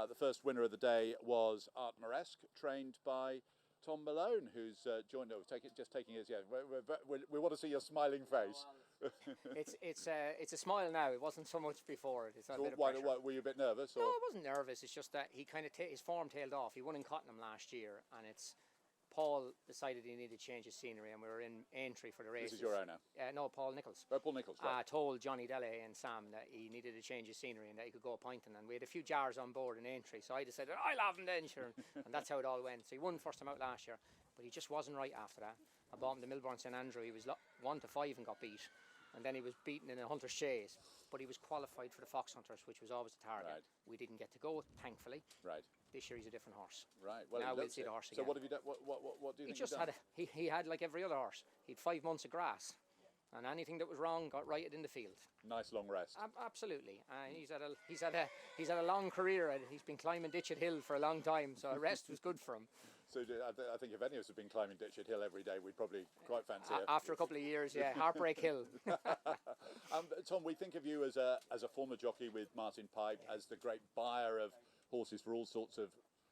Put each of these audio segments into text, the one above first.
The first winner of the day was ART MAURESQUE, trained by Tom Malone, who's joined us. Just taking his, yeah. We want to see your smiling face. It's a smile now. It wasn't so much before. It's a bit of why, pressure. were you a bit nervous? Or? No, I wasn't nervous. It's just that he kind of his form tailed off. He won in Cottenham last year, and Paul decided he needed to change his scenery, and we were in Aintree for the races. This is your owner? No, Paul Nichols. Oh, Paul Nichols, right. Told Johnny Dele and Sam that he needed to change his scenery and that he could go pointing, and we had a few jars on board in Aintree, so I decided, I'll have him then, sure. And that's how it all went. So he won first time out last year, but he just wasn't right after that. I bought him the Milbourne St Andrew. He was 1 to 5 and got beat. And then he was beaten in a Hunter's Chase, but he was qualified for the Fox Hunters, which was always the target. Right. We didn't get to go, thankfully. Right. This year he's a different horse. Right. Well, now we'll see the horse again. So what have you done? What do you think? He just had he had like every other horse. He had 5 months of grass, and anything that was wrong got righted in the field. Nice long rest. Absolutely. He's had a long career. He's been climbing Ditchet Hill for a long time, so a rest was good for him. So I think if any of us had been climbing Ditchet Hill every day, we'd probably quite fancy it. After a couple of years, yeah, Heartbreak Hill. Tom, we think of you as a former jockey with Martin Pipe, as the great buyer of horses for all sorts of,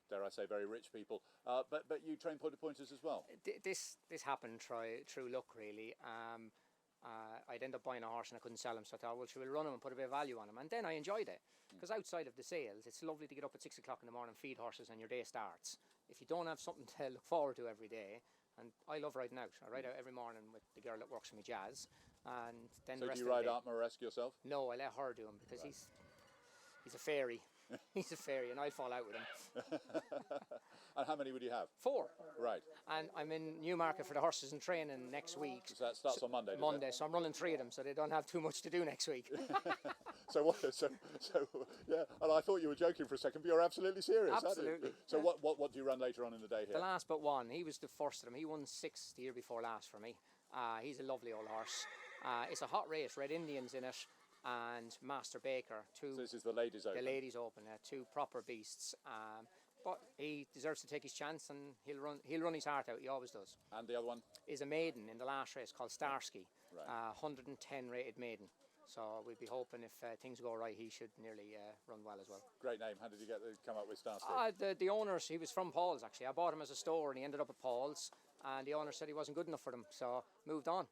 dare I say, very rich people. But you train point to pointers as well. This happened through luck, really. I'd end up buying a horse and I couldn't sell him, so I thought, well, should we run him and put a bit of value on him? And then I enjoyed it, because outside of the sales, it's lovely to get up at 6 o'clock in the morning, feed horses, and your day starts. If you don't have something to look forward to every day, and I love riding out. I ride out every morning with the girl that works for me, Jazz, and then so the rest do of you ride the day, ART MAURESQUE yourself? No, I let her do him, because he's a fairy. He's a fairy, and I'd fall out with him. And how many would you have? 4. Right. And I'm in Newmarket for the horses and training next week. So that starts on Monday, does it? So I'm running 3 of them, so they don't have too much to do next week. So yeah, and I thought you were joking for a second, but you're absolutely serious. Absolutely. So what do you run later on in the day here? The last but one, he was the first of them. He won 6th the year before last for me. He's a lovely old horse. It's a hot race, Red Indians in it, and Master Baker. So this is the Ladies Open? The Ladies Open, 2 proper beasts. But he deserves to take his chance, and he'll run his heart out. He always does. And the other one is a maiden in the last race called Starsky, right. 110 rated maiden. So we'd be hoping if things go right, he should nearly run well as well. Great name. How did you come up with Starsky? The owners, he was from Paul's actually. I bought him as a store, and he ended up at Paul's. And the owner said he wasn't good enough for them, so moved on.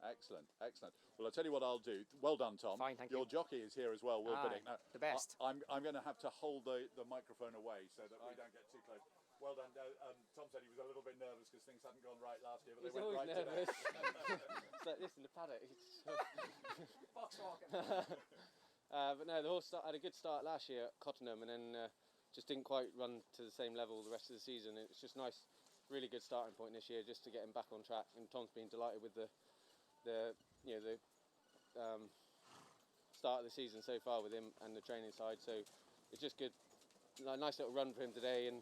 Excellent, excellent. Well, I'll tell you what I'll do. Well done, Tom. Fine, thank you. Your jockey is here as well, Will Biddick. Now, the best. I'm going to have to hold the microphone away so that we don't get too close. Well done. Tom said he was a little bit nervous because things hadn't gone right last year, but He's they went right nervous. today. It's like this in the paddock. Box walking. But no, the horse had a good start last year at Cottenham, and then just didn't quite run to the same level the rest of the season. It's just nice, really good starting point this year, just to get him back on track. And Tom's been delighted with the start of the season so far with him and the training side. So it's just good, nice little run for him today, and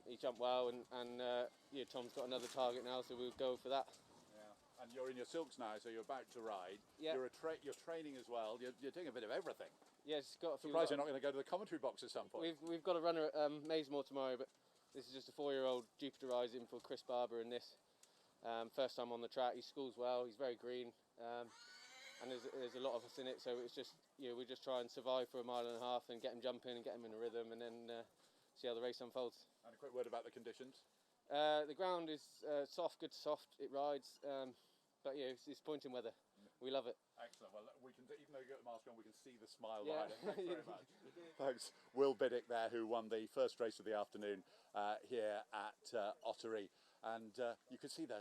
he jumped well. And Tom's got another target now, so we'll go for that. Yeah, and you're in your silks now, so you're about to ride. Yeah. You're training as well. You're doing a bit of everything. Yes, got a few. Surprised you're not going to go to the commentary box at some point. We've got a runner at Maysmore tomorrow, but this is just a 4-year-old Jupiter Rising for Chris Barber in this. First time on the track. He schools well. He's very green, and there's a lot of us in it. So it's just we just try and survive for a mile and a half and get him jumping and get him in a rhythm, and then see how the race unfolds. And a quick word about the conditions. The ground is soft, good soft. It rides, but it's pointing weather. We love it. Excellent. Well, we can, even though you got the mask on, we can see the smile Yeah. behind it. Thanks very much. Thanks. Will Biddick there, who won the first race of the afternoon here at Ottery. And you could see the